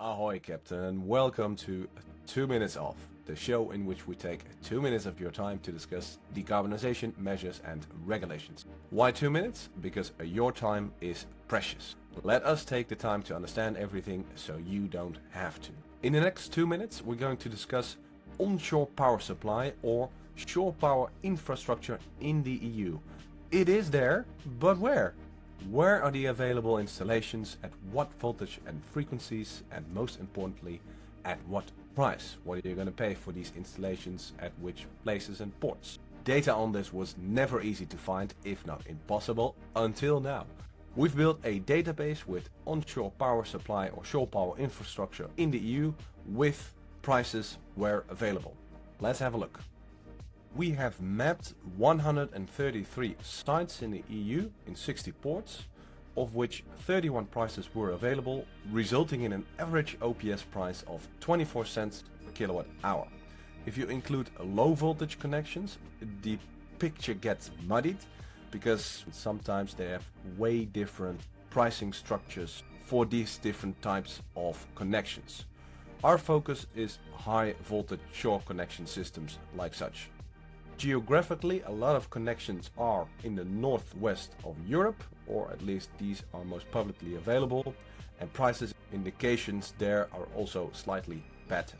Ahoy Captain, and welcome to 2 Minutes Off, the show in which we take 2 minutes of your time to discuss decarbonization measures and regulations. Why 2 minutes? Because your time is precious. Let us take the time to understand everything so you don't have to. In the next 2 minutes we're going to discuss onshore power supply or shore power infrastructure in the EU. It is there, but where? Where are the available installations, at what voltage and frequencies, and most importantly, at what price? What are you going to pay for these installations, at which places and ports? Data on this was never easy to find, if not impossible, until now. We've built a database with onshore power supply or shore power infrastructure in the EU with prices where available. Let's have a look. We have mapped 133 sites in the EU in 60 ports, of which 31 prices were available, resulting in an average OPS price of 24 cents per kilowatt hour. If you include low voltage connections, the picture gets muddied because sometimes they have way different pricing structures for these different types of connections. Our focus is high voltage shore connection systems like such. Geographically, a lot of connections are in the northwest of Europe, or at least these are most publicly available, and prices indications there are also slightly better.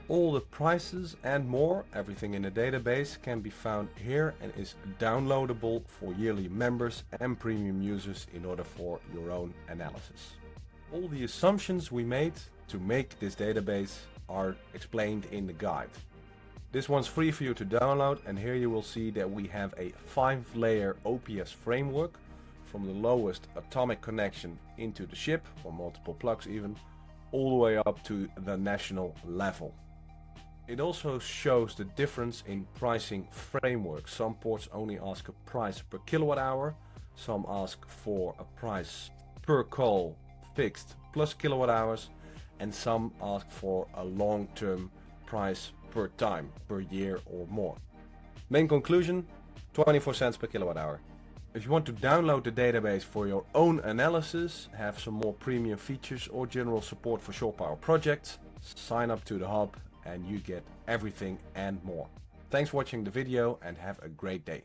All the prices and more, everything in the database, can be found here and is downloadable for yearly members and premium users in order for your own analysis. All the assumptions we made to make this database are explained in the guide. This one's free for you to download, and here you will see that we have a 5-layer OPS framework from the lowest atomic connection into the ship, or multiple plugs even, all the way up to the national level. It also shows the difference in pricing framework. Some ports only ask a price per kilowatt hour, some ask for a price per call fixed plus kilowatt hours, and some ask for a long-term price per time, per year or more. Main conclusion, 24 cents per kilowatt hour. If you want to download the database for your own analysis, have some more premium features or general support for shore power projects, sign up to the hub and you get everything and more. Thanks for watching the video and have a great day.